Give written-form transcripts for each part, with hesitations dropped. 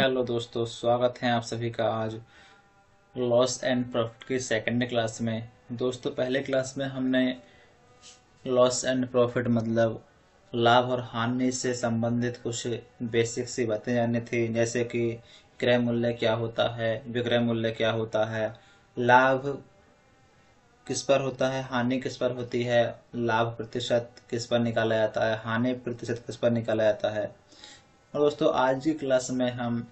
Hello दोस्तों, स्वागत है आप सभी का आज लॉस एंड प्रॉफिट की सेकंड क्लास में। दोस्तों, पहले क्लास में हमने लॉस एंड प्रॉफिट मतलब लाभ और हानि से संबंधित कुछ बेसिक सी बातें जाननी थी, जैसे कि क्रय मूल्य क्या होता है, विक्रय मूल्य क्या होता है, लाभ किस पर होता है, हानि किस पर होती है, लाभ प्रतिशत किस पर निकाला जाता है, हानि प्रतिशत किस पर निकाला जाता है। और दोस्तों, आज की क्लास में हम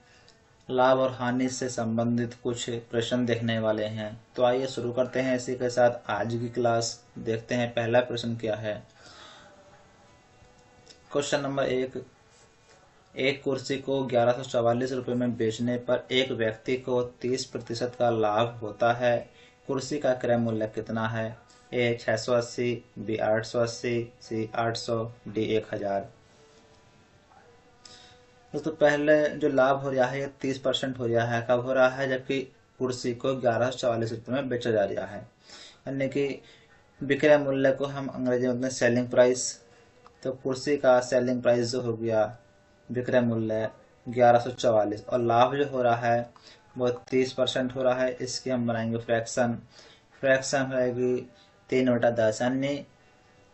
लाभ और हानि से संबंधित कुछ प्रश्न देखने वाले हैं। तो आइए शुरू करते हैं इसी के साथ आज की क्लास। देखते हैं पहला प्रश्न क्या है। Question number 1। एक कुर्सी को 1144 रुपये में बेचने पर एक व्यक्ति को 30% का लाभ होता है। कुर्सी का क्रय मूल्य कितना है? ए 680, बी 880, सी 800, डी 1000। दोस्तों, पहले जो लाभ हो रहा है ये 30% हो रहा है। कब हो रहा है? जबकि कुर्सी को 1144 रुपये में बेचा जा रहा है, यानी कि विक्रय मूल्य को हम अंग्रेजी में बोलते हैं सेलिंग प्राइस। तो कुर्सी का सेलिंग प्राइस जो हो गया, विक्रय मूल्य 1144, और लाभ जो हो रहा है वो 30% हो रहा है। इसकी हम बनाएंगे फ्रैक्शन। फ्रैक्शन रहेगी 3/10, यानी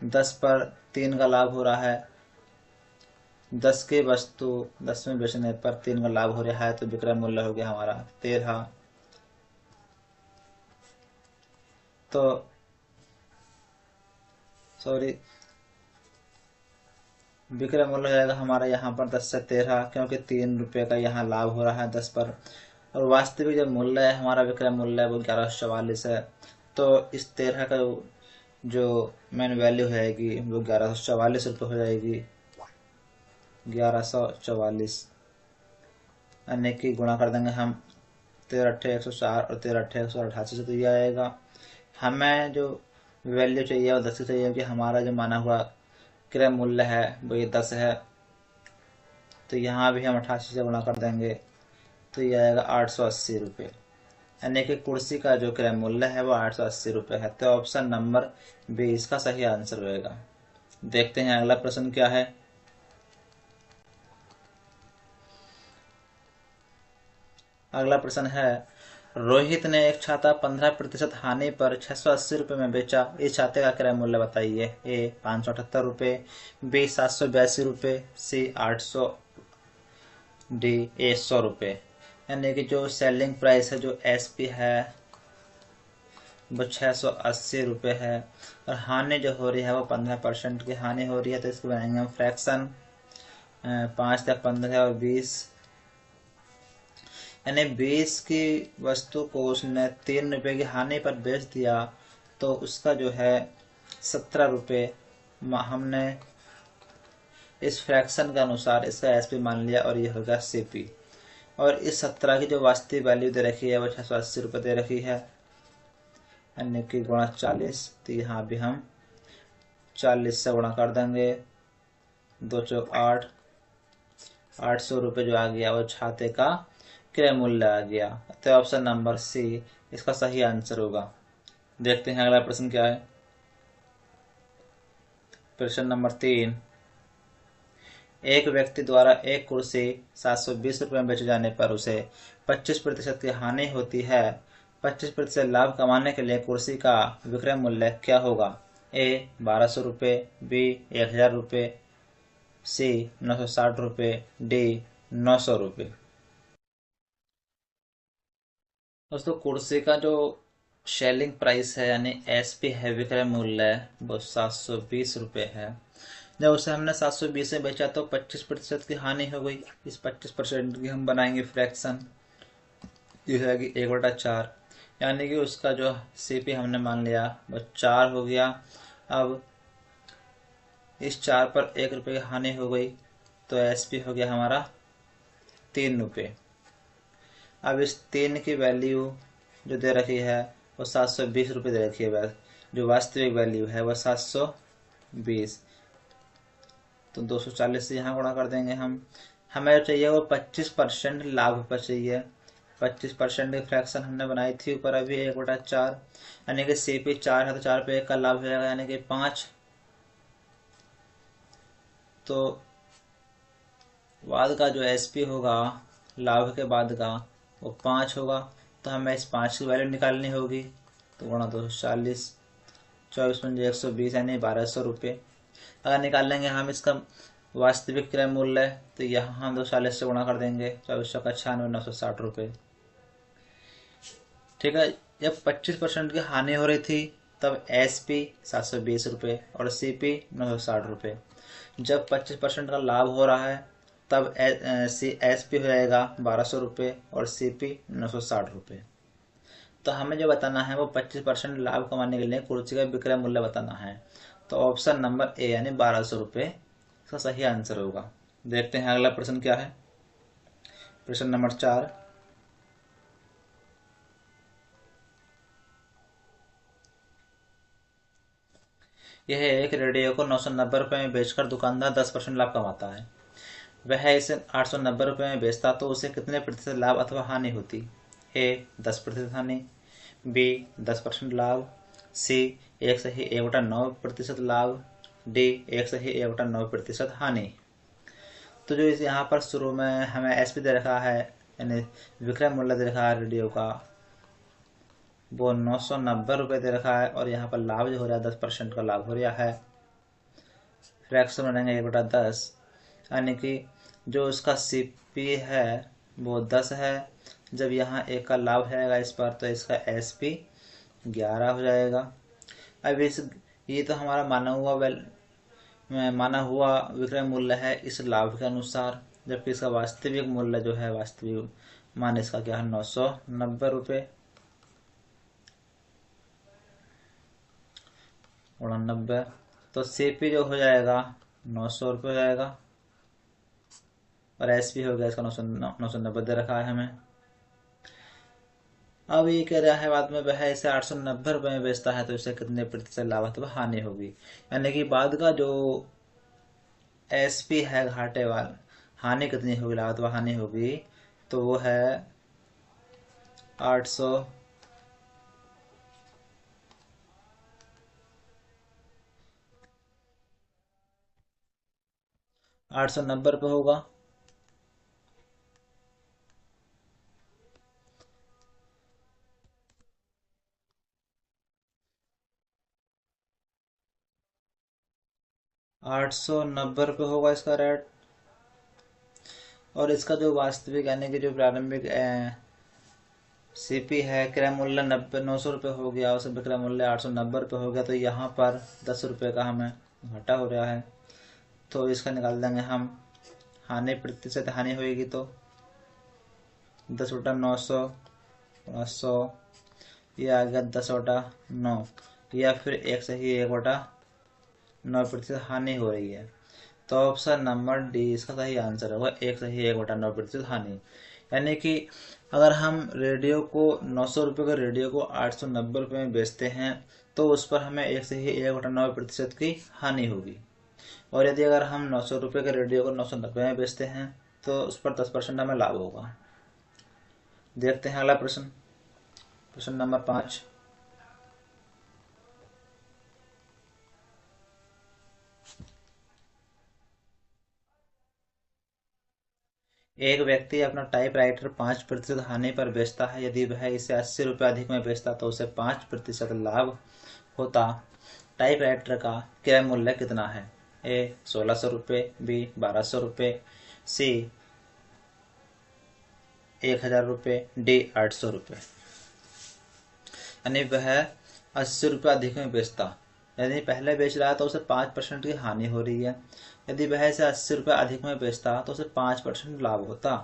10 पर 3 का लाभ हो रहा है। 10 की वस्तु 10 में बेचने पर 3 का लाभ हो रहा है, तो विक्रय मूल्य हो गया हमारा 13। तो सॉरी, विक्रय मूल्य हो जाएगा हमारा यहाँ पर 10 से 13, क्योंकि 3 रुपये का यहाँ लाभ हो रहा है 10 पर। और वास्तविक जो मूल्य है हमारा विक्रय मूल्य वो 1144 है। तो इस 13 का जो मेन वैल्यू रहेगी वो 1144 रुपये हो जाएगी। 1144 यानी कि गुणा कर देंगे हम 13 × 8 = 104 और 13 × 8 = 188 से, तो ये आएगा। हमें जो वैल्यू चाहिए वो 10 की चाहिए, कि हमारा जो माना हुआ क्रय मूल्य है वो ये 10 है। तो यहाँ भी हम 88 से गुणा कर देंगे, तो ये आएगा 880 रुपये। यानी कि कुर्सी का जो क्रय मूल्य है वो 880 रुपये है। तो ऑप्शन नंबर बी इसका सही आंसर होगा। देखते हैं अगला प्रश्न क्या है। अगला प्रश्न है, रोहित ने एक छाता 15% हानि पर 680 रुपये में बेचा। इस छाते का क्रय मूल्य बताइए। ए 578 रुपये, बी 782 रुपये, सी 800, डी 100 रुपये। यानी कि जो सेलिंग प्राइस है, जो एसपी है, वो 680 रुपये है, और हानि जो हो रही है वो 15% की हानि हो रही है। तो इसको बनाएंगे हम फ्रैक्शन। 5 तक 15 और 20, यानी 20 की वस्तु को उसने 3 रुपये की हानि पर बेच दिया, तो उसका जो है 17 रुपये हमने इस फ्रैक्शन के अनुसार इसका एसपी मान लिया, और ये होगा सीपी। और इस 17 की जो वास्तविक वैल्यू दे रखी है वो 680 रुपये दे रखी है, यानी कि गुणा 40। तो यहाँ भी हम 40 से गुणा कर देंगे, 2 चौक 8, 800 रुपये जो आ गया वो छाते का क्रय मूल्य आ गया। तो ऑप्शन नंबर सी इसका सही आंसर होगा। देखते हैं अगला प्रश्न क्या है। प्रश्न नंबर 3। एक व्यक्ति द्वारा एक कुर्सी 720 रुपये में बेचे जाने पर उसे 25% की हानि होती है। 25% लाभ कमाने के लिए कुर्सी का विक्रय मूल्य क्या होगा? ए 1200 रुपये, बी 1000 रुपये, सी 960 रुपये, डी 900 रुपये। दोस्तों, कुर्सी का जो सेलिंग प्राइस है यानी एसपी है, विक्रय मूल्य, वो 720 रुपये है। जब उसे हमने 720 में बेचा तो 25% की हानि हो गई। इस 25% की हम बनाएंगे फ्रैक्शन, ये रहेगी 1/4, यानी कि उसका जो सीपी हमने मान लिया वो 4 हो गया। अब इस 4 पर 1 रुपये की हानि हो गई, तो एसपी हो गया हमारा 3 रुपये। अब इस 3 की वैल्यू जो दे रखी है वो 720 रुपये दे रखी है। जो वास्तविक वैल्यू है वो 720, तो 240 से यहाँ गुणा कर देंगे हम। हमें जो चाहिए वो 25% लाभ पर चाहिए। 25% की फ्रैक्शन हमने बनाई थी ऊपर अभी 1/4, यानी कि सीपी 4 है तो 4 पे 1 का लाभ हो जाएगा, यानी कि 5। तो बाद का जो एसपी होगा लाभ के बाद का वो 5 होगा, तो हमें इस 5 की वैल्यू निकालनी होगी। तो गुणा 240, 24×120 यानी 1200 रुपये। अगर निकाल लेंगे हम इसका वास्तविक क्रय मूल्य, तो यहाँ हम 240 से गुणा कर देंगे, 24×96 960 रुपये। ठीक है। जब 25% की हानि हो रही थी तब SP 720 रुपये और CP 960 रुपये। जब 25% का लाभ हो रहा है तब SP हो जाएगा 1200 रुपये और CP 960 रुपये। तो हमें जो बताना है वो 25% लाभ कमाने के लिए कुर्सी का विक्रय मूल्य बताना है। तो ऑप्शन नंबर ए यानी 1200 रुपये इसका सही आंसर होगा। देखते हैं अगला प्रश्न क्या है। प्रश्न नंबर 4। यह एक रेडियो को 990 रुपये में बेचकर दुकानदार 10% लाभ कमाता है। वह इसे 890 रुपये में बेचता तो उसे कितने प्रतिशत लाभ अथवा हानि होती? ए 10% हानि, बी 10% लाभ, सी 1/9% लाभ, डी 1/9% हानि। तो जो इस यहाँ पर शुरू में हमें SP दे रखा है यानी विक्रय मूल्य दे रखा है रेडियो का, वो 990 रुपये दे रखा है, और यहाँ पर लाभ जो हो रहा है 10% का लाभ हो रहा है। फ्रैक्शन बनेंगे 1/10, यानी कि जो उसका CP है वो 10 है। जब यहाँ 1 का लाभ है इस पर, तो इसका SP 11 हो जाएगा। अब ये तो हमारा माना हुआ विक्रय मूल्य है इस लाभ के अनुसार, जबकि इसका वास्तविक मूल्य जो है, वास्तविक मान इसका क्या है, 990 रुपये गुणा 90। तो CP जो हो जाएगा 900 रुपये हो जाएगा, और SP हो गया इसका 990 दे रखा है हमें। अब ये कह रहा है बाद में वह इसे 890 रुपये में बेचता है तो इसे कितने प्रतिशत लाभ अथवा हानि होगी। यानी कि बाद का जो SP है घाटे वाला, हानि कितनी होगी, लाभ अथवा हानि होगी, तो वो है 890 रुपये होगा। ₹890 होगा इसका रेट। और इसका जो वास्तविक यानी कि जो प्रारंभिक CP है, क्रय मूल्य 900 रुपये हो गया, उसे विक्रय मूल्य 890 रुपये हो गया, तो यहाँ पर 10 रुपये का हमें घाटा हो रहा है। तो इसका निकाल देंगे हम, हानि प्रतिशत हानि होगी तो 10/900 100, ये आ गया 10/9, या फिर 1/9% हानि हो रही है। तो ऑप्शन नंबर डी इसका सही आंसर होगा, 1/1/9% हानि। यानी कि अगर हम रेडियो को 900 रुपये के रेडियो को 890 रुपये में बेचते हैं तो उस पर हमें 1/1/9% की हानि होगी। और यदि अगर हम 900 रुपये के रेडियो को 990 में बेचते हैं तो उस पर 10% हमें लाभ होगा। देखते हैं अगला प्रश्न। प्रश्न नंबर 5। एक व्यक्ति अपना टाइपराइटर 5% हानि पर बेचता है। यदि वह इसे 80 रुपये अधिक में बेचता तो उसे 5% लाभ होता। टाइपराइटर का क्रय मूल्य कितना है? ए 1600 रुपये, बी 1200 रुपये, सी 1000 रुपये, डी 800 रुपये। यानी वह 80 रुपये अधिक में बेचता, यदि पहले बेच रहा है तो उसे 5% की हानि हो रही है। यदि वह इसे 80 रुपये अधिक में बेचता तो उसे 5% लाभ होता।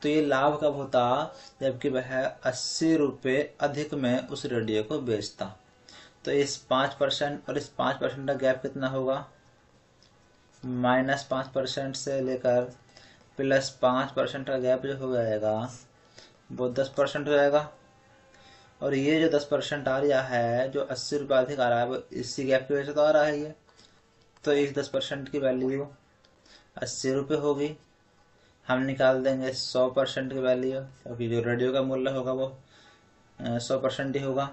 तो ये लाभ कब होता? जबकि वह 80 रुपये अधिक में उस रेडियो को बेचता। तो इस 5% और इस 5% का गैप कितना होगा? -5% से लेकर +5% का गैप जो हो जाएगा वो 10% हो जाएगा। और ये जो 10% आ रहा है, जो 80 रुपये अधिक आ रहा है, वो इसी गैप की वजह से तो आ रहा है ये। तो इस 10% की वैल्यू 80 रुपये होगी। हम निकाल देंगे 100% की वैल्यू, क्योंकि जो रेडियो का मूल्य होगा वो 100% ही होगा।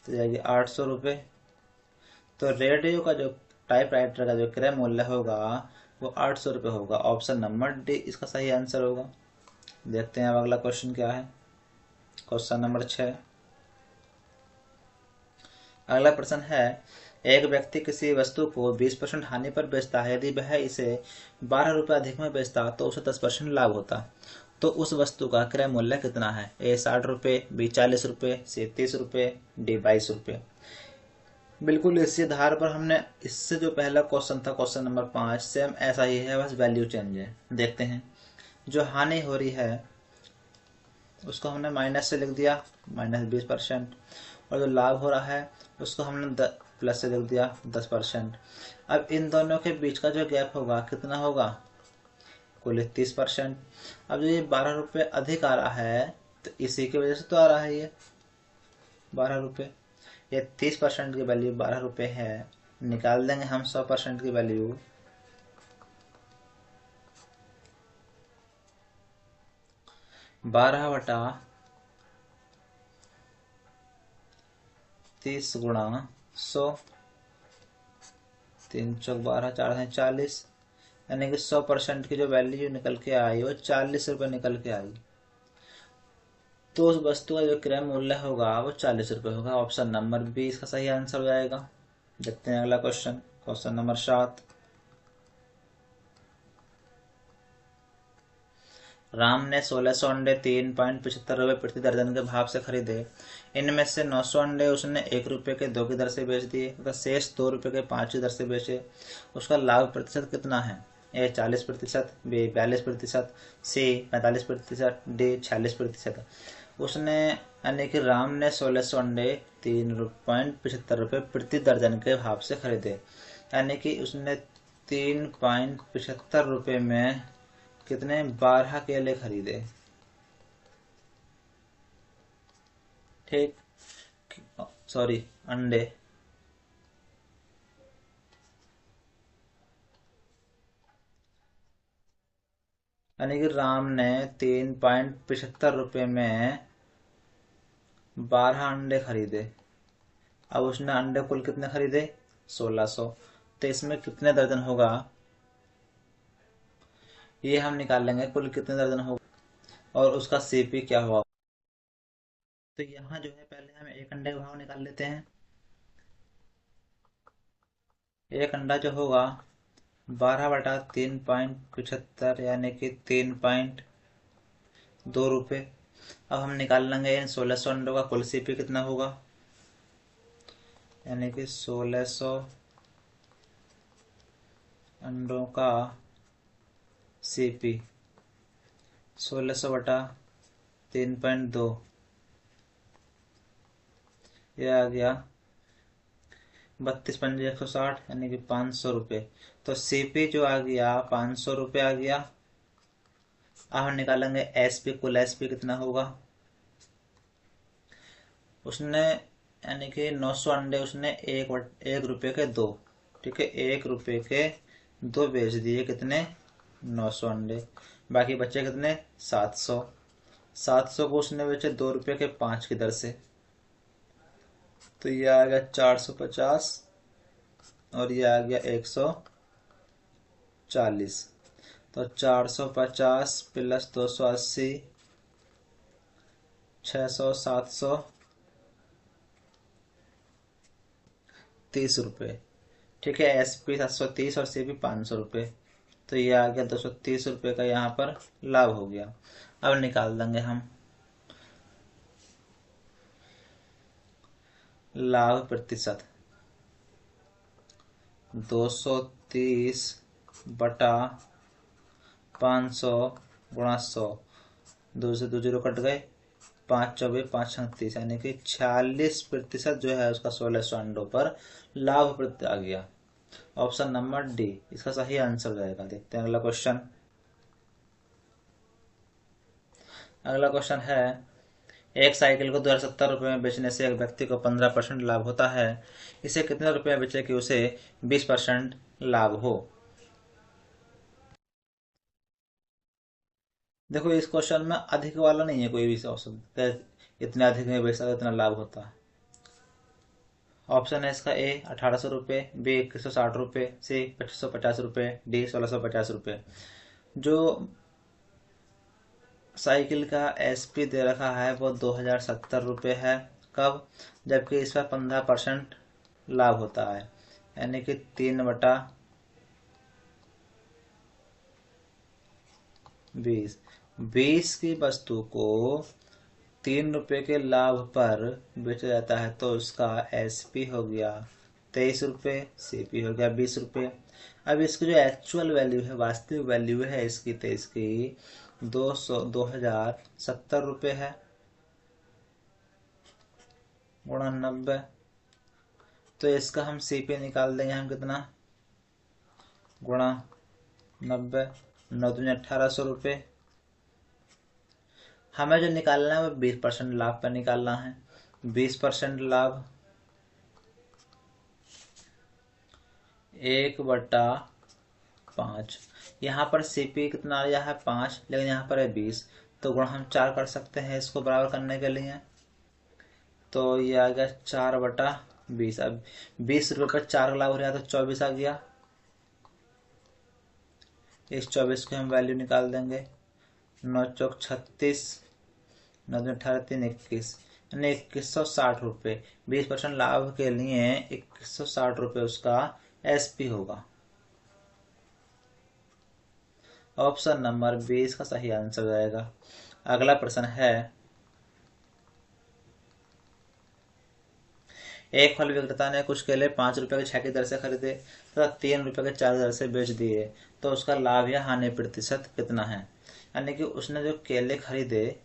तो जाएगी 800 रुपये। तो रेडियो का जो टाइपराइटर का जो क्रय मूल्य होगा वो 800 रुपये होगा। ऑप्शन नंबर डी इसका सही आंसर होगा। देखते हैं अब अगला क्वेश्चन क्या है। Question number 6। अगला प्रश्न है, एक व्यक्ति किसी वस्तु को 20% हानि पर बेचता है। यदि वह इसे 12 रुपये अधिक में बेचता तो उसे 10% लाभ होता। तो उस वस्तु का क्रय मूल्य कितना है? ए 60 रुपये, बी 40 रुपये, सी 30 रुपये, डी 22 रुपये। बिल्कुल इसी आधार पर हमने इससे जो पहला क्वेश्चन था, क्वेश्चन नंबर 5, सेम ऐसा ही है, बस वैल्यू चेंज है। देखते हैं। जो हानि हो रही है उसको हमने माइनस से लिख दिया, -20%। और जो लाभ हो रहा है उसको हमने प्लस से लिख दिया, 10%। अब इन दोनों के बीच का जो गैप होगा कितना होगा? कुल 30%। अब जो ये 12 रुपये अधिक आ रहा है तो इसी की वजह से तो आ रहा है ये 12 रुपये। ये 30% की वैल्यू 12 रुपये है। निकाल देंगे हम 100% की वैल्यू। 12/30 गुणा 100, 3 चौक 12, 4 40, यानी कि 100% की जो वैल्यू निकल के आई वो 40 रुपये निकल के आई। तो उस वस्तु का जो क्रय मूल्य होगा वो 40 रुपये होगा। ऑप्शन नंबर बी इसका सही आंसर हो जाएगा। देखते हैं अगला क्वेश्चन, क्वेश्चन नंबर 7। राम ने 1600 अंडे 3.75 रुपये प्रति दर्जन के भाव से खरीदे। इनमें से 900 अंडे उसने 1 रुपये के 2 की दर से बेच दिए तथा शेष 2 रुपये के 5 की दर से बेचे। उसका लाभ प्रतिशत कितना है? ए 40%, बी 42%, सी 45%, डी 46%। उसने यानी कि राम ने 1600 अंडे 3.75 रुपये प्रति दर्जन के भाव से खरीदे, यानी कि उसने 3.75 रुपये में कितने? 12 केले खरीदे। ठीक, सॉरी, अंडे। यानी कि राम ने 3.75 रुपये में 12 अंडे खरीदे। अब उसने अंडे कुल कितने खरीदे? 1600। तो इसमें कितने दर्जन होगा ये हम निकाल लेंगे, कुल कितने दर्जन होगा और उसका सीपी क्या होगा। तो यहाँ जो है पहले हम एक अंडे का भाव निकाल लेते हैं। एक अंडा जो होगा 12/3.75 यानी कि 3.2 रुपये। अब हम निकाल लेंगे इन 1600 अंडों का कुल सीपी कितना होगा, यानी कि 1600 अंडों का सीपी 1600/3.2, ये आ गया 32×5 160 यानी कि 500 रुपये। तो सीपी जो आ गया 500 रुपये आ गया। अब हम निकालेंगे एसपी, कुल एसपी कितना होगा। उसने यानी कि 900 अंडे उसने 1 रुपये के 2, ठीक है, 1 रुपये के 2 बेच दिए। कितने? 900 अंडे। बाकी बचे कितने? 700। 700 को उसने बेचे 2 रुपये के 5 की दर से। तो ये आ गया 450 और ये आ गया 140। तो 450 प्लस 280, 600, 700, 30 रुपये। ठीक है, एसपी 730 और सीपी 500 रुपये। तो ये आ गया 230 रुपये का यहाँ पर लाभ हो गया। अब निकाल देंगे हम लाभ प्रतिशत। 230/500 गुणा 100, 2 से 2 जीरो कट गए, 5×4=5×36 यानी कि 46% जो है उसका 1600 अंडों पर लाभ प्रति आ गया। ऑप्शन नंबर डी इसका सही आंसर हो जाएगा। देखते हैं अगला क्वेश्चन। अगला क्वेश्चन है, एक साइकिल को 2070 रुपये में बेचने से एक व्यक्ति को 15% लाभ होता है। इसे कितने रुपए में बेचे कि उसे 20% लाभ हो। देखो इस क्वेश्चन में अधिक वाला नहीं है कोई भी ऑप्शन, इतने अधिक में बेचता है इतना लाभ होता है। ऑप्शन है इसका ए 1800 रुपये, बी 2160 रुपये, सी 2550 रुपये, डी 1650 रुपये। जो साइकिल का एसपी दे रखा है वो 2070 रुपये है। कब? जबकि इस पर 15% लाभ होता है, यानी कि 3/20। 20 की वस्तु को 3 रुपये के लाभ पर बेचा जाता है तो उसका एसपी हो गया 23 रुपये, सीपी हो गया 20 रुपये। अब इसकी जो एक्चुअल वैल्यू है, वास्तविक वैल्यू है इसकी, तो इसकी 2070 रुपये है गुणा 90। तो इसका हम सीपी निकाल देंगे हम कितना, गुणा 90, 9×1800 रुपये। हमें जो निकालना है वो 20% लाभ पर निकालना है। 20% लाभ 1/5। यहाँ पर सीपी कितना आ रहा है 5, लेकिन यहाँ पर है 20, तो गुणा हम 4 कर सकते हैं इसको बराबर करने के लिए। तो ये आ गया 4/20। अब 20 रुपये पर 4 का लाभ हो रहा है तो 24 आ गया। इस 24 की हम वैल्यू निकाल देंगे। 9 चौक 36, 9×18 21, यानी 2160 रुपये। 20% लाभ के लिए 2160 रुपये उसका एसपी होगा। ऑप्शन नंबर 20 का सही आंसर हो जाएगा। अगला प्रश्न है, एक फल विक्रेता ने कुछ केले 5 रुपए के 6 की दर से खरीदे तथा 3 रुपए के 4 की दर से बेच दिए, तो उसका लाभ या हानि प्रतिशत कितना है? यानी कि उसने जो केले खरीदे,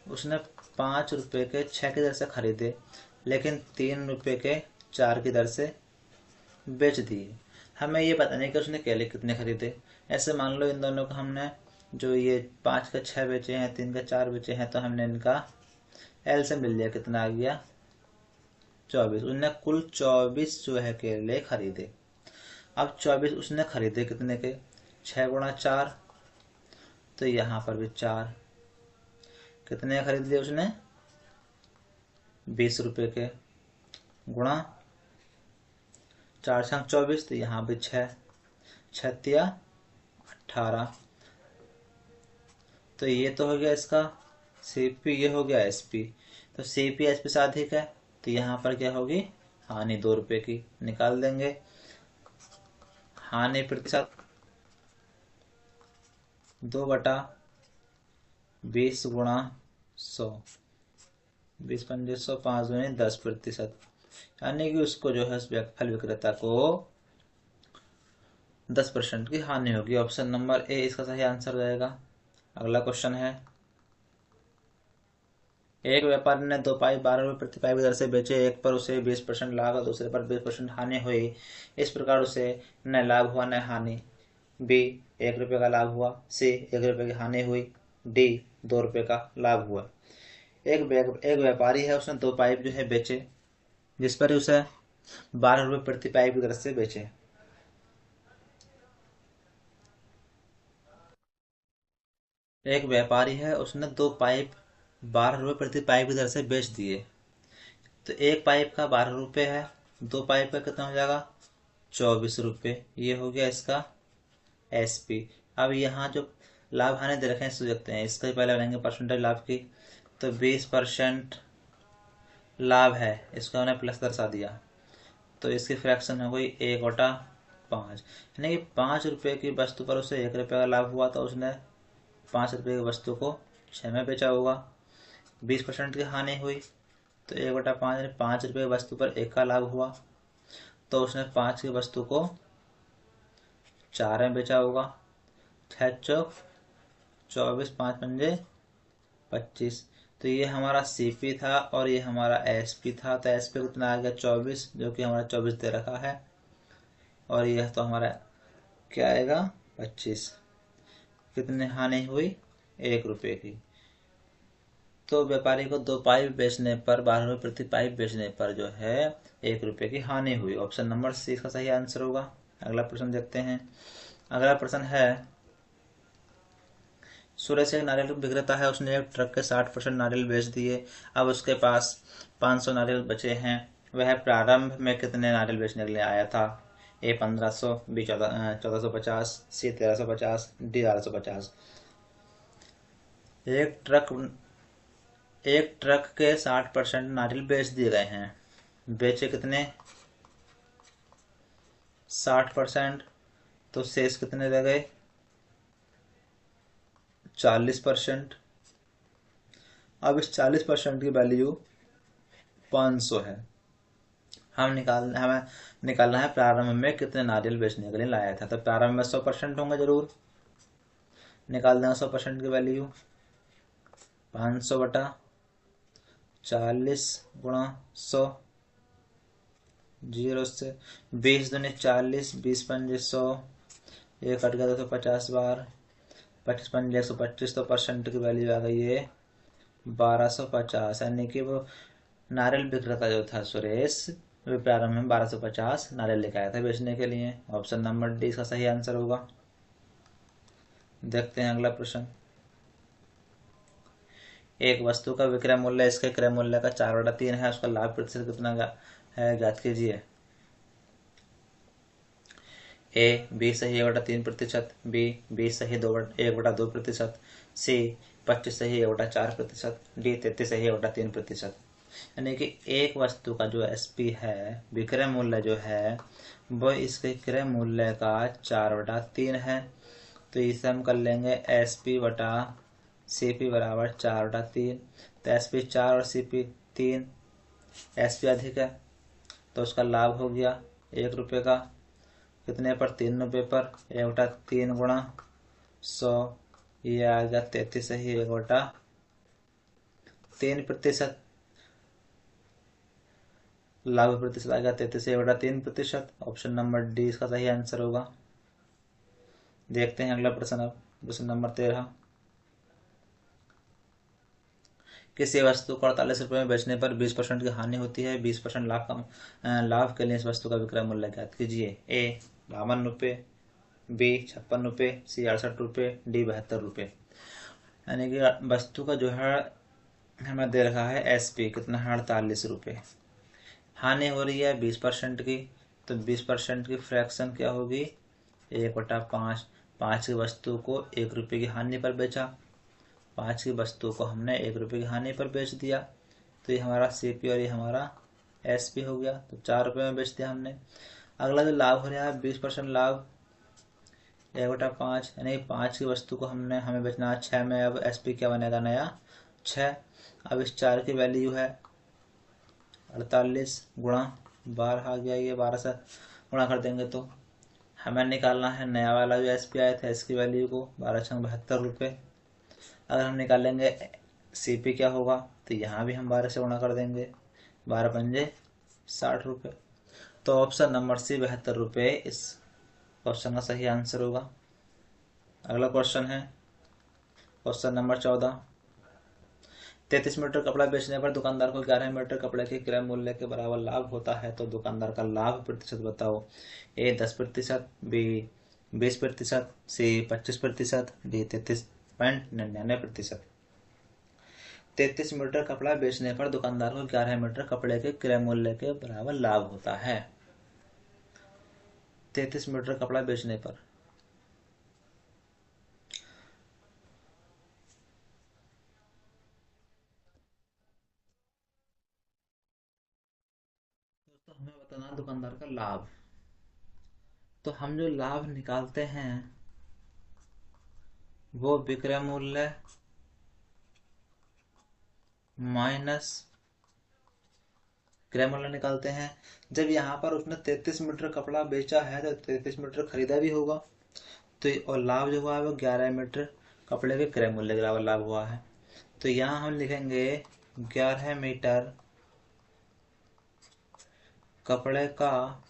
उसने 5 रुपए के 6 की दर से खरीदे, लेकिन 3 रुपए के 4 की दर से बेच दिए। हमें ये पता नहीं कि उसने केले कितने खरीदे। ऐसे मान लो इन दोनों को हमने, जो ये 5 के 6 बेचे हैं, 3 के 4 बेचे हैं, तो हमने इनका एल से मिल लिया, कितना आ गया 24। उसने कुल 24 जो है केले खरीदे। अब 24 उसने खरीदे कितने के, 6×4, तो यहाँ पर भी 4। कितने खरीद लिए उसने, 20 रुपए के, गुणा 4×24, तो यहाँ भी 6, 6×18। तो ये तो हो गया इसका सीपी, ये हो गया एसपी। तो सीपी एसपी से अधिक है, तो यहाँ पर क्या होगी, हानि 2 रुपए की। निकाल देंगे हानि प्रतिशत 2/20×100, 20×5 5 10%। यानी कि उसको जो है फल विक्रेता को 10% की हानि होगी। ऑप्शन नंबर ए इसका सही आंसर रहेगा। अगला क्वेश्चन है, एक व्यापारी ने 2 पाइप 12 रुपये प्रति पाइप की दर से बेचे। एक पर उसे 20% लाभ और दूसरे पर 20% हानि हुई। इस प्रकार उसे न लाभ हुआ न हानि। बी 1 रुपये का लाभ हुआ, सी 1 रुपये की हानि हुई, डी 2 रुपये का लाभ हुआ। एक व्यापारी है, उसने 2 पाइप जो है बेचे, जिस पर उसे 12 रुपये प्रति पाइप की दर से बेचे। एक व्यापारी है, उसने 2 पाइप 12 रुपये प्रति पाइप की दर से बेच दिए। तो एक पाइप का 12 रुपये है, 2 पाइप का कितना हो जाएगा 24 रुपये। ये हो गया इसका एसपी। अब यहाँ जो लाभ हानि दे रखे हैं इसको देखते हैं। इसका पहले बनाएंगे परसेंटेज लाभ की। तो 20% लाभ है, इसको हमने प्लस दर्शा दिया, तो इसकी फ्रैक्शन हो गई 1/5। यानी कि 5 रुपये की वस्तु पर उसे 1 रुपये का लाभ हुआ, तो उसने 5 रुपये की वस्तु को 6 में बेचा होगा। 20% की हानि हुई, तो 1/5, 5 रुपये की वस्तु पर 1 का लाभ हुआ, तो उसने 5 की वस्तु को 4 में बेचा होगा। 6 चौक 24, 5×5 25। तो ये हमारा सीपी था और ये हमारा एसपी था। तो एसपी कितना आ गया 24, जो कि हमारा 24 दे रखा है, और यह तो हमारा क्या आएगा 25। कितनी हानि हुई 1 रुपये की। तो व्यापारी को 2 पाइप बेचने पर 12 रुपये प्रति पाइप बेचने पर जो है 1 रुपये की हानि हुई। ऑप्शन नंबर सी इसका सही आंसर होगा। अगला प्रश्न देखते हैं। अगला प्रश्न है, सुरेश एक नारियल विक्रेता है, उसने एक ट्रक के 60% नारियल बेच दिए। अब उसके पास 500 नारियल बचे हैं। वह प्रारंभ में कितने नारियल बेचने के लिए आया था? ए 1500, बी 1450, सी 1350, डी 1250। एक ट्रक के 60% नारियल बेच दिए गए हैं। बेचे कितने? 60%। तो शेष कितने रह गए? 40%। अब इस 40% की वैल्यू 500 है। हमें निकालना है प्रारंभ में कितने नारियल बेचने के लिए लाया था। तो प्रारंभ में 100% होंगे जरूर। निकाल देंगे 100% की वैल्यू। 500 बटा 40 गुणा 100, 0 से 20 दूनी 40, 20 पंजे 100, एक कट गया 250 बार, 25 पंजे 125। तो परसेंट की वैल्यू आ गई है 1250। यानी कि वो नारियल विक्रेता जो था सुरेश, वे प्रारंभ में 1250 नारियल लेकर आया था बेचने के लिए। ऑप्शन नंबर डी इसका सही आंसर होगा। देखते हैं अगला प्रश्न। एक वस्तु का विक्रय मूल्य इसके क्रय मूल्य का 4/3 है, उसका लाभ प्रतिशत कितना है ज्ञात कीजिए। ए 20 सही 1/3%, बी 20 सही 1/2%, सी 25 सही 1/4%, डी 33 सही 1/3%। यानी कि एक वस्तु का जो एसपी है, विक्रय मूल्य जो है, वो इसके क्रय मूल्य का 4/3 है। तो इसे हम कर लेंगे एसपी बटा सीपी बराबर 4/3। तो एसपी 4 और सीपी 3, एसपी अधिक है तो उसका लाभ हो गया 1 रुपये का। कितने पर? 3 रुपये पर। 1/3 गुणा 100, ये आ गया 33 सही 1/3%। लाभ प्रतिशत आ गया 33 1/3%। ऑप्शन नंबर डी इसका सही आंसर होगा। देखते हैं अगला प्रश्न। अब प्रश्न नंबर 13। किसी वस्तु को 48 रुपये में बेचने पर 20% की हानि होती है। 20% लाभ के लिए इस वस्तु का विक्रय मूल्य ज्ञात कीजिए। ए 52 रुपये, बी 56 रुपये, सी 68 रुपये, डी 72 रुपये। यानी कि वस्तु का जो है हमें दे रखा है एसपी कितना है 48 रुपये। हानि हो रही है 20% की। तो 20% की फ्रैक्शन क्या होगी? 1/5। 5 की वस्तु को 1 रुपये की हानि पर बेचा। 5 की वस्तु को हमने 1 रुपये की हानि पर बेच दिया। तो ये हमारा सीपी और ये हमारा एसपी हो गया। तो 4 रुपये में बेच दिया हमने। अगला जो लाभ हो रहा है 20% लाभ 1/5, यानी 5 की वस्तु को हमें बेचना है 6 में। अब एसपी क्या बनेगा? नया 6। अब इस 4 की वैल्यू है 48 गुणा 12 आ गया। ये 12 से गुणा कर देंगे तो हमें निकालना है नया वाला जो एसपी आया था इसकी वैल्यू को। 12×6 72 रुपये। अगर हम निकालेंगे सीपी क्या होगा? तो यहाँ भी हम 12 से गुणा कर देंगे। 12×5 60 रुपये। तो ऑप्शन नंबर सी 72 रुपये इस क्वेश्चन का सही आंसर होगा। अगला क्वेश्चन है क्वेश्चन नंबर 14। 33 मीटर कपड़ा बेचने पर दुकानदार को 11 मीटर कपड़े के क्रय मूल्य के बराबर लाभ होता है। तो दुकानदार का लाभ प्रतिशत बताओ। ए 10%, बी 20%, सी 25%, डी 33.99%। 33 मीटर कपड़ा बेचने पर दुकानदार को 11 मीटर कपड़े के क्रय मूल्य के बराबर लाभ होता है। 33 मीटर कपड़ा बेचने पर दोस्तों हमें बताना दुकानदार का लाभ। तो हम जो लाभ निकालते हैं वो विक्रय मूल्य माइनस क्रय मूल्य निकालते हैं। जब यहाँ पर उसने 33 मीटर कपड़ा बेचा है तो 33 मीटर खरीदा भी होगा। तो और लाभ जो हुआ है वो 11 मीटर कपड़े के क्रय मूल्य के बराबर लाभ हुआ है। तो यहाँ हम लिखेंगे 11 मीटर कपड़े का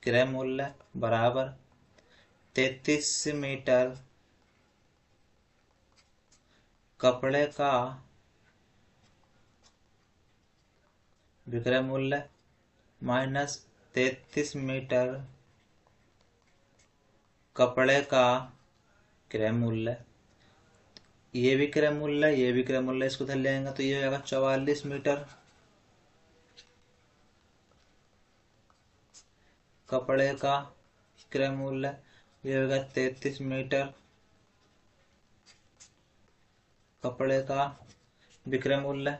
क्रय मूल्य बराबर 33 मीटर कपड़े का विक्रय मूल्य माइनस 33 मीटर कपड़े का क्रय मूल्य। ये विक्रय मूल्य, ये विक्रय मूल्य, इसको धर लेंगे तो ये हो जाएगा 44 मीटर। कपड़े का विक्रय मूल्य ये होगा 33 मीटर। कपड़े का विक्रय मूल्य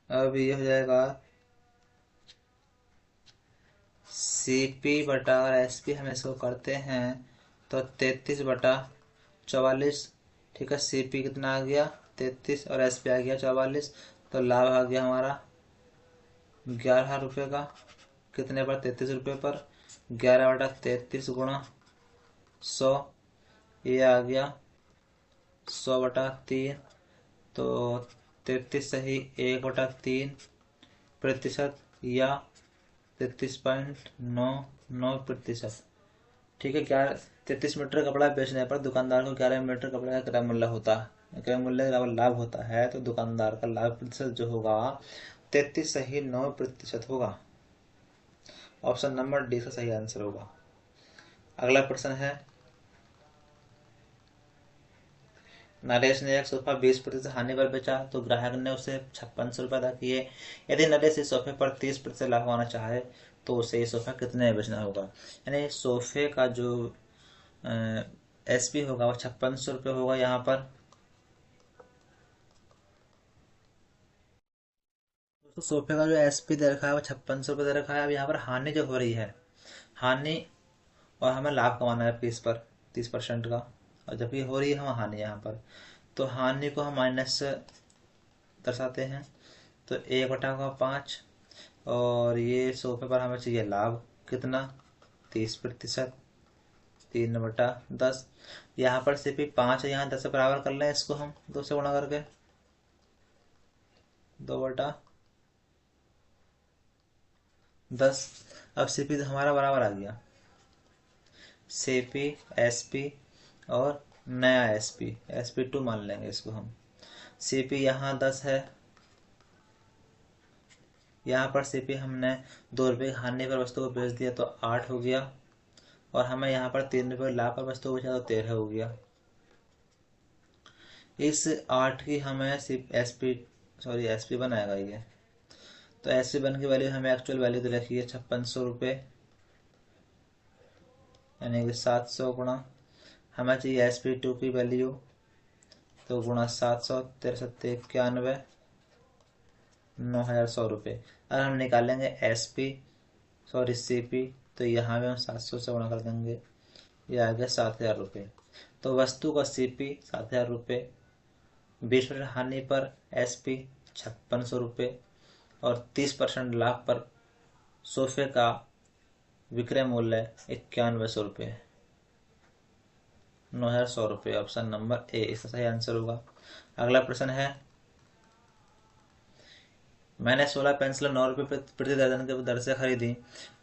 अब ये हो जाएगा CP बटा, और SP हम इसको करते हैं तो 33/44। ठीक है, CP कितना आ गया 33 और SP आ गया 44। तो लाभ आ गया हमारा 11 रुपये का। कितने पर? 33 रुपये पर। 11/33 गुणा 100, ये आ गया 100/3। तो 33 सही 1/3% या 33.99%। ठीक है, 33 मीटर कपड़ा बेचने पर दुकानदार को 11 मीटर कपड़े का क्रय मूल्य होता है। क्रय मूल्य का लाभ होता है तो दुकानदार का लाभ प्रतिशत जो होगा 33 सही 9% होगा। ऑप्शन नंबर डी का सही आंसर होगा। अगला प्रश्न है, नरेश ने एक सोफा 20% हानि पर बेचा तो ग्राहक ने उसे 5600 रुपये अदा किए। यदि नरेश इस सोफे पर 30% लाभ कमाना चाहे तो उसे ये सोफा कितने में बेचना होगा। यानी सोफे का जो SP होगा वो 5600 रुपये होगा यहाँ पर। तो सोफे का जो SP दे रखा है वो 5600 रुपये दे रखा है। अब यहाँ पर हानि जो हो रही है, हानि, और हमें लाभ कमाना है 30% का, और जबकि हो रही है हम हानि यहाँ पर, तो हानि को हम माइनस से दर्शाते हैं। तो 1/5, और ये सोफे पर हमें चाहिए लाभ कितना 30%, 3/10। यहाँ पर सिर्फ 5 है, यहाँ 10 से बराबर कर लें इसको हम 2 से गुणा करके, 2/10। अब CP हमारा बराबर आ गया, CP SP और नया SP2 मान लेंगे इसको हम। CP यहाँ 10 है, यहाँ पर CP हमने 2 रुपये हानि पर वस्तु को बेच दिया तो 8 हो गया, और हमें यहाँ पर 3 रुपये लाभ पर वस्तु को बेचा तो 13 हो गया। इस 8 की हमें सिर्फ SP बनाएगा ये, तो SP1 की वैल्यू हमें एक्चुअल वैल्यू दे रखी है 5600 रुपये, यानी कि 700 गुणा, हमें चाहिए SP2 की वैल्यू, तो गुणा 700, 1391, 9100 रुपये। अगर हम निकालेंगे CP, तो यहाँ भी हम 700 से गुणा कर देंगे, ये आ गया 7000 रुपये। तो वस्तु का CP 7000 रुपये, 20% हानि पर SP 5600 रुपये, और 30% लाभ पर सोफे का विक्रय मूल्य 9100 रुपये, 9100 रुपये। ऑप्शन नंबर ए इसका सही आंसर होगा। अगला प्रश्न है, मैंने 16 पेंसिल 9 रुपये प्रति दर्जन के दर से खरीदी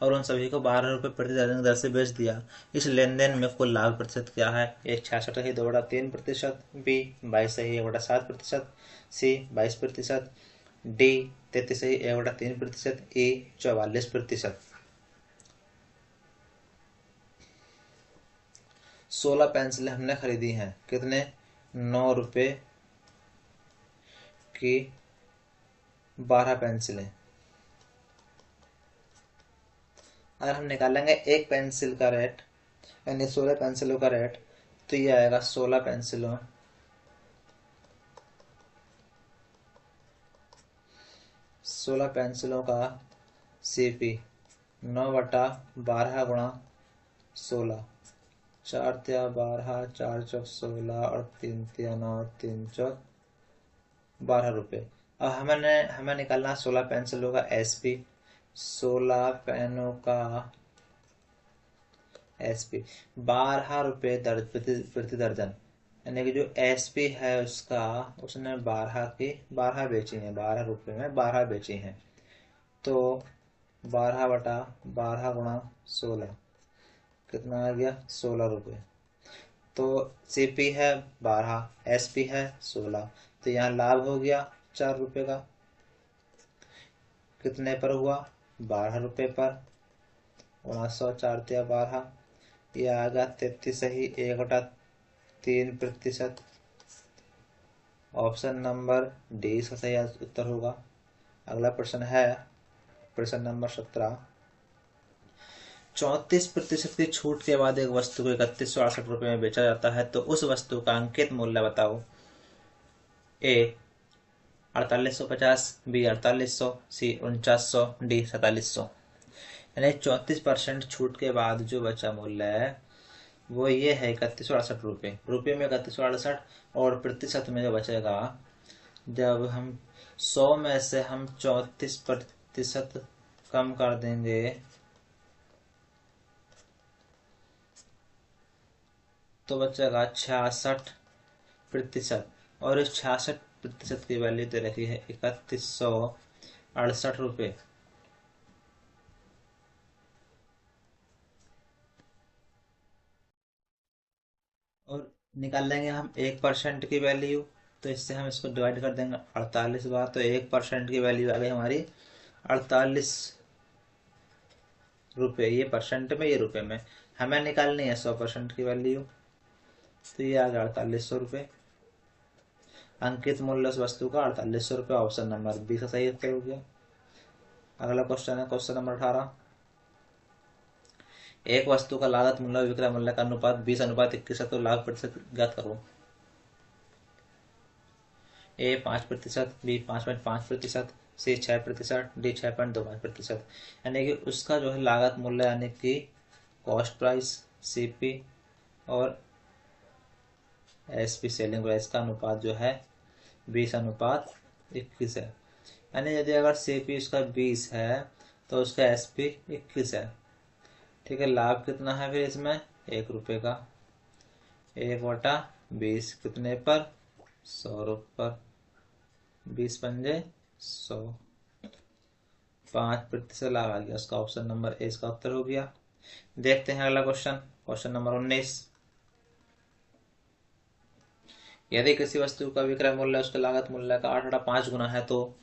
और उन सभी को 12 रुपये प्रति दर्जन की दर से बेच दिया। इस लेन देन में कुल लाभ प्रतिशत क्या है? ए 66 सही 2/3%, बी 22 सही 1/7%, सी 22%, डी 33 सही 1/3%, ई 44%। 16 पेंसिलें हमने खरीदी हैं, कितने? 9 रुपये की 12 पेंसिलें। अगर हम निकालेंगे एक पेंसिल का रेट, यानी 16 पेंसिलों का रेट, तो ये आएगा 16 पेंसिलों का CP 9/12 गुणा 16, 4 तिया 12, 4 चौक 16 और 3 तिया 9, 3 चौक 12 रुपये। अब हमें निकालना 16 पेंसिलों का SP, 16 पेनों का SP 12 रुपये प्रति दर्जन, यानी कि जो SP है उसका, उसने 12 बेची हैं, 12 रुपये में 12 बेची हैं, तो 12/12 गुणा 16 कितना आ गया 16 रुपये। तो CP है 12, SP है 16, तो यहाँ लाभ हो गया 4 रुपये का। कितने पर हुआ? 12 रुपये पर, 1900 4 तिया 12, ये आएगा 33 सही, 1/3%। ऑप्शन नंबर डी इसका सही उत्तर होगा। अगला प्रश्न है प्रश्न नंबर 17। 34% की छूट के बाद एक वस्तु को 3168 में बेचा जाता है, तो उस वस्तु का अंकित मूल्य बताओ। ए 4850, बी 4800, सी 4900, डी 4700। यानी 34% छूट के बाद जो बचा मूल्य है वो ये है 3168 रुपये। रुपये में 3168 और प्रतिशत में जो बचेगा, जब हम 100 में से हम 34% कम कर देंगे तो बचेगा 66%। और इस 66% की वैल्यू दे रखी है 3168 रुपये। और निकाल लेंगे हम 1% की वैल्यू, तो इससे हम इसको डिवाइड कर देंगे 48 बार, तो 1% की वैल्यू आ गई हमारी 48 रुपये। ये परसेंट में, ये रुपये में। हमें निकालनी है 100% की वैल्यू, तो ये आ गया 4800 रुपये। अंकित मूल्य उस वस्तु का 4800 रुपये। ऑप्शन नंबर बी का सही उत्तर हो गया। अगला क्वेश्चन है क्वेश्चन नंबर 18। एक वस्तु का लागत मूल्य विक्रय मूल्य का अनुपात 20:21 है, तो लाभ प्रतिशत ज्ञात करो। ए 5%, बी 5.5%, सी 6%, डी 6.25%। यानी कि उसका जो है लागत मूल्य यानी कि कॉस्ट प्राइस सीपी और एसपी सेलिंग प्राइस का अनुपात जो है 20:21 है। यानी यदि अगर सीपी उसका 20 है तो उसका एसपी 21 है। ठीक है, लाभ कितना है फिर इसमें? 1 रुपये का। 1/20 कितने पर? 100 रुपये पर। 20 पंजे 100, 5% लाभ आ गया। उसका ऑप्शन नंबर ए इसका उत्तर हो गया। देखते हैं अगला क्वेश्चन, क्वेश्चन नंबर 19। यदि किसी वस्तु का विक्रय मूल्य उसके लागत मूल्य का 8/5 गुना है, तो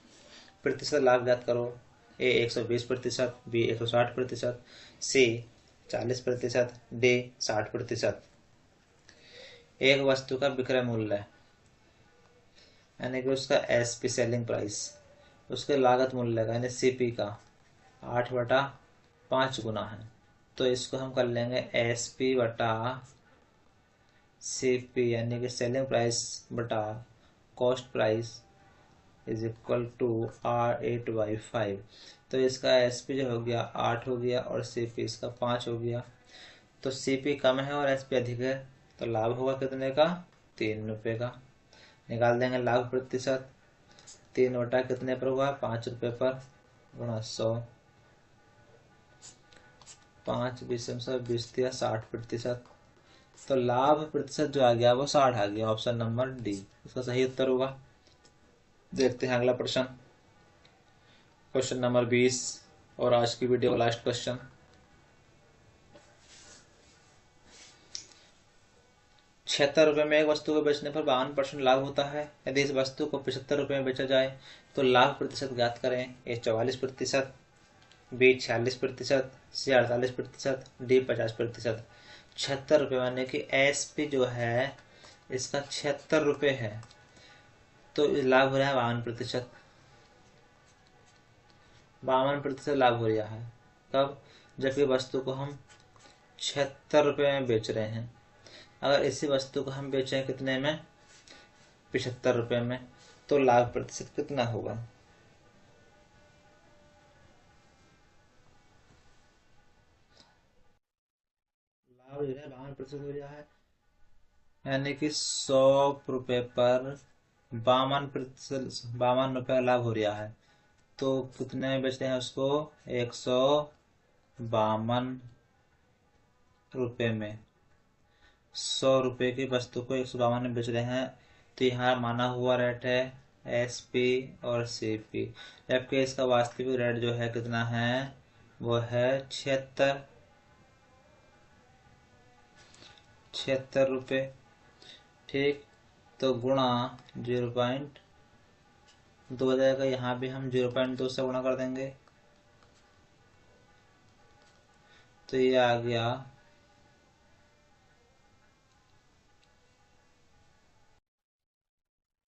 प्रतिशत लाभ ज्ञात करो। ए 120%, बी 160%, सी 40%, डी 60%। एक वस्तु का विक्रय मूल्य यानी कि उसका एसपी सेलिंग प्राइस उसके लागत मूल्य का यानी सीपी का 8/5 गुना है, तो इसको हम कर लेंगे एसपी बटा सीपी यानी कि सेलिंग प्राइस बटा cost price is equal to R8/5। तो इसका एसपी जो हो गया 8 हो गया और सीपी इसका 5 हो गया। तो सीपी कम है और एसपी अधिक है, तो लाभ होगा कितने का? 3 रुपये का। निकाल देंगे लाभ प्रतिशत। 3 बटा कितने पर हुआ? 5 रुपये पर गुणा 100। 5 20 20 दिया 60%। तो लाभ प्रतिशत जो आ गया वो 60 आ गया। ऑप्शन नंबर डी इसका सही उत्तर होगा। देखते हैं अगला प्रश्न, क्वेश्चन नंबर 20 और आज की वीडियो का लास्ट क्वेश्चन। 76 रुपये में एक वस्तु को बेचने पर 52% लाभ होता है। यदि इस वस्तु को 75 रुपये में बेचा जाए तो लाभ प्रतिशत ज्ञात करें। ए 44%, बी 46%, सी 48%, डी 50%। 76 रुपये माने कि एसपी जो है इसका 76 रुपये है, तो लाभ हो रहा है 52%। 52% लाभ हो रहा है कब? जबकि वस्तु को हम 76 रुपये में बेच रहे हैं। अगर इसी वस्तु को हम बेचें कितने में? 75 रुपये में, तो लाभ प्रतिशत कितना होगा? लाभ जो है 52% हो रहा है, यानी कि 100 रुपये पर 52 रुपये लाभ हो रहा है। तो कितने में बेचते हैं उसको? 152 रुपये में। 100 रुपये की वस्तु को 152 में बेच रहे हैं, तो यहाँ माना हुआ रेट है एसपी और सीपी, जबकि इसका वास्तविक रेट जो है कितना है? वो है 76 रुपये। ठीक, तो गुणा 0.2 हो जाएगा। यहाँ भी हम 0.2 से गुणा कर देंगे, तो ये आ गया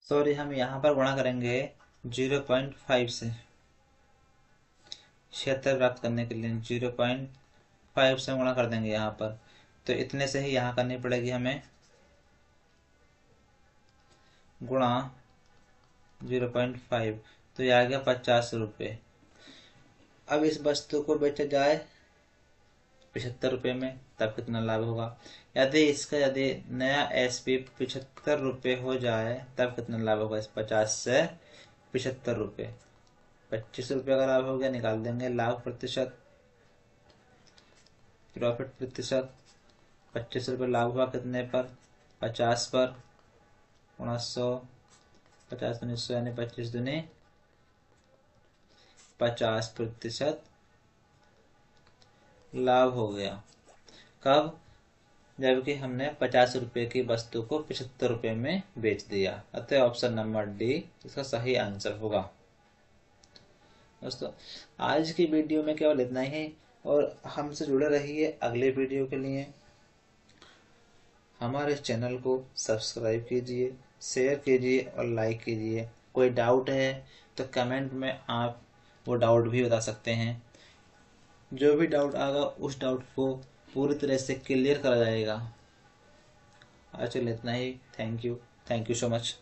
सॉरी, हम यहाँ पर गुणा करेंगे 0.5 से। 76 प्राप्त करने के लिए 0.5 से गुणा कर देंगे यहाँ पर। तो इतने से ही यहाँ करनी पड़ेगी हमें गुणा 0.5। तो ये आ गया 50 रुपये। अब इस वस्तु को बेचा जाए 75 रुपये में, तब कितना लाभ होगा? यदि नया SP 75 रुपये हो जाए तब कितना लाभ होगा? इस 50 से 75 रुपये, 25 रुपये का लाभ हो गया। निकाल देंगे लाभ प्रतिशत, प्रॉफिट प्रतिशत। 25 रुपये लाभ हुआ कितने पर? 50 पर, 100, 50 दूनी 100 यानी 25 दूनी 50% लाभ हो गया। कब? जबकि हमने 50 रुपये की वस्तु को 75 रुपये में बेच दिया। अतः ऑप्शन नंबर डी इसका सही आंसर होगा। दोस्तों, आज की वीडियो में केवल इतना ही, और हमसे जुड़े रहिए अगले वीडियो के लिए। हमारे चैनल को सब्सक्राइब कीजिए, शेयर कीजिए और लाइक कीजिए। कोई डाउट है तो कमेंट में आप वो डाउट भी बता सकते हैं। जो भी डाउट आएगा उस डाउट को पूरी तरह से क्लियर करा जाएगा। आज चलिए इतना ही। Thank you so much.